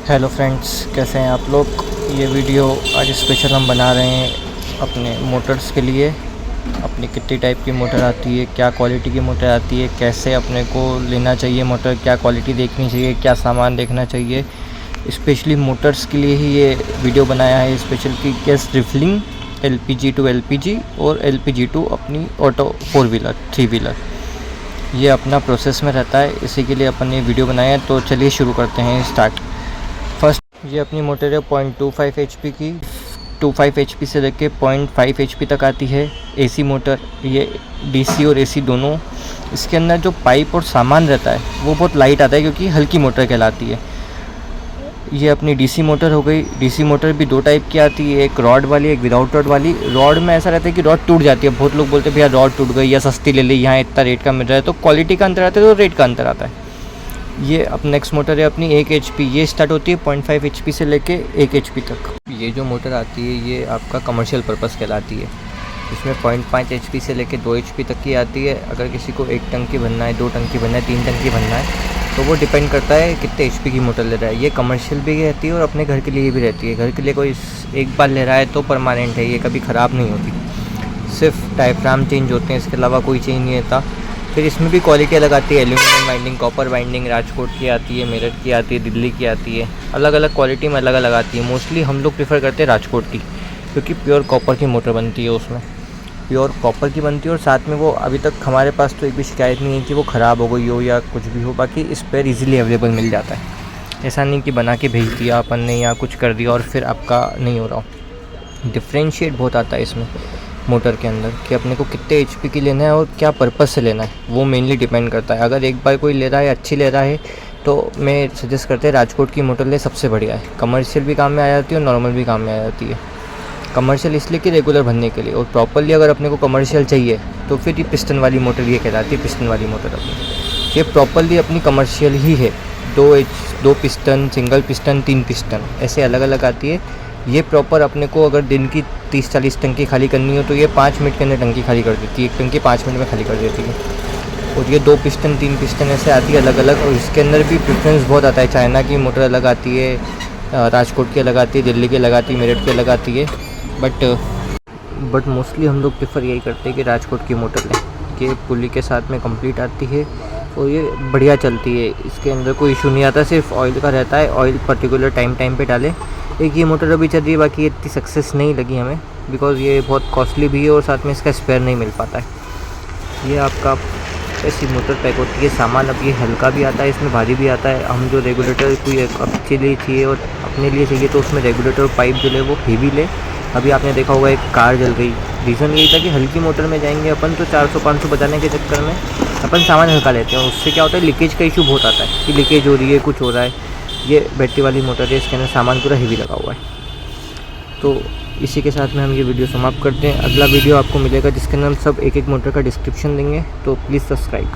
Hello friends, कैसे हैं आप लोग। ये वीडियो आज स्पेशल हम बना रहे हैं अपने मोटर्स के लिए। अपनी कितनी टाइप की मोटर आती है, क्या क्वालिटी की मोटर आती है, कैसे अपने को लेना चाहिए मोटर, क्या क्वालिटी देखनी चाहिए, क्या सामान देखना चाहिए। स्पेशली मोटर्स के लिए ही ये वीडियो बनाया है स्पेशल की gas refilling LPG to LPG और LPG टू अपनी ऑटो 4 व्हीलर 3 व्हीलर। ये अपना प्रोसेस में रहता है, इसी के लिए अपन ये वीडियो बनाया है। तो चलिए शुरू करते हैं स्टार्ट। फर्स्ट ये अपनी मोटर है 0.25 HP की। 25 HP से लेके 0.5 HP तक आती है AC मोटर। ये DC और AC दोनों। इसके अंदर जो पाइप और सामान रहता है वो बहुत लाइट आता है क्योंकि हल्की मोटर कहलाती है। ये अपनी DC मोटर हो गई। DC मोटर भी दो टाइप की आती है, एक रॉड वाली, एक विदाउट रॉड वाली। रॉड में ऐसा रहता है कि रॉड टूट जाती है। बहुत लोग बोलते हैं भैया रॉड टूट गई या सस्ती ले ली, यहाँ इतना रेट का मिल रहा है। तो क्वालिटी का अंतर आता है तो रेट का अंतर आता है। ये अब नेक्स्ट मोटर है अपनी 1 HP। ये स्टार्ट होती है 0.5 HP से लेके 1 HP तक। ये जो मोटर आती है ये आपका कमर्शियल पर्पस कहलाती है। इसमें 0.5 HP से लेके 2 HP तक की आती है। अगर किसी को 1 टंकी भरना है, 2 टंकी भरना है, 3 टंकी भरना है तो वो डिपेंड करता है कितने HP की मोटर ले रहा है। ये कमर्शियल भी रहती है और अपने घर के लिए भी रहती है। घर के लिए कोई एक बार ले रहा है तो परमानेंट है, ये कभी ख़राब नहीं होती। सिर्फ डायफ्राम चेंज होते हैं, इसके अलावा कोई चेंज नहीं होता। फिर इसमें भी क्वालिटी अलग आती है। Aluminium winding, copper winding, Rajkot की आती है, मेरठ की आती है, दिल्ली की आती है। अलग अलग क्वालिटी में अलग अलग आती है। मोस्टली हम लोग प्रेफर करते हैं राजकोट की, क्योंकि प्योर कॉपर की मोटर बनती है उसमें। प्योर कॉपर की बनती है और साथ में वो अभी तक हमारे पास तो एक भी शिकायत नहीं है कि वो ख़राब हो गई हो या कुछ भी हो। बाकी स्पेयर इजीली अवेलेबल मिल जाता है। ऐसा नहीं कि बना के भेज दिया अपन ने या कुछ कर दिया और फिर आपका नहीं हो रहा हो। डिफ्रेंशिएट बहुत आता है इसमें मोटर के अंदर कि अपने को कितने HP की लेना है और क्या पर्पस से लेना है, वो मेनली डिपेंड करता है। अगर एक बार कोई ले रहा है, अच्छी ले रहा है, तो मैं सजेस्ट करते हैं राजकोट की मोटर ले, सबसे बढ़िया है। कमर्शियल भी काम में आ जाती है और नॉर्मल भी काम में आ जाती है। कमर्शियल इसलिए कि रेगुलर भरने के लिए, और प्रॉपरली अगर अपने को कमर्शियल चाहिए तो फिर ये पिस्टन वाली मोटर ये कहलाती है। पिस्टन वाली मोटर अपनी ये प्रॉपरली अपनी कमर्शियल ही है। 2 पिस्टन, सिंगल पिस्टन, 3 पिस्टन ऐसे अलग अलग आती है। ये प्रॉपर अपने को अगर दिन की 30-40 टंकी खाली करनी हो तो ये 5 मिनट के अंदर टंकी खाली कर देती है। 1 टंकी 5 मिनट में खाली कर देती है। और ये 2 पिस्टन, 3 पिस्टन ऐसे आती है अलग अलग। और इसके अंदर भी प्रेफरेंस बहुत आता है। चाइना की मोटर अलग आती है, राजकोट की अलग आती है, दिल्ली की अलग आती है, मेरठ की अलग आती है। बट मोस्टली हम लोग प्रेफर यही करते हैं कि राजकोट की मोटर लें। ये पुली के साथ में कंप्लीट आती है और ये बढ़िया चलती है। इसके अंदर कोई इशू नहीं आता, सिर्फ ऑयल का रहता है। ऑयल पर्टिकुलर टाइम पे डालें। एक ये मोटर अभी चल रही है, बाकी इतनी सक्सेस नहीं लगी हमें, बिकॉज़ ये बहुत कॉस्टली भी है और साथ में इसका स्पेयर नहीं मिल पाता है। ये आपका ऐसी मोटर पैक होती है। सामान अब ये हल्का भी आता है, इसमें भारी भी आता है। हम जो रेगुलेटर कोई अच्छे लिए चाहिए और अपने लिए चाहिए तो उसमें रेगुलेटर और पाइप जो है वो हेवी ले। अभी आपने देखा होगा एक कार जल गई। रीज़न यही था कि हल्की मोटर में जाएंगे अपन तो 400-500 बचाने के चक्कर में अपन सामान हल्का लेते हैं। उससे क्या होता है, लीकेज का इशू बहुत आता है कि लीकेज हो रही है, कुछ हो रहा है। ये बैटरी वाली मोटर है, इसके अंदर सामान पूरा हेवी लगा हुआ है। तो इसी के साथ में हम ये वीडियो समाप्त करते हैं। अगला वीडियो आपको मिलेगा जिसके अंदर हम सब एक एक मोटर का डिस्क्रिप्शन देंगे, तो प्लीज़ सब्सक्राइब।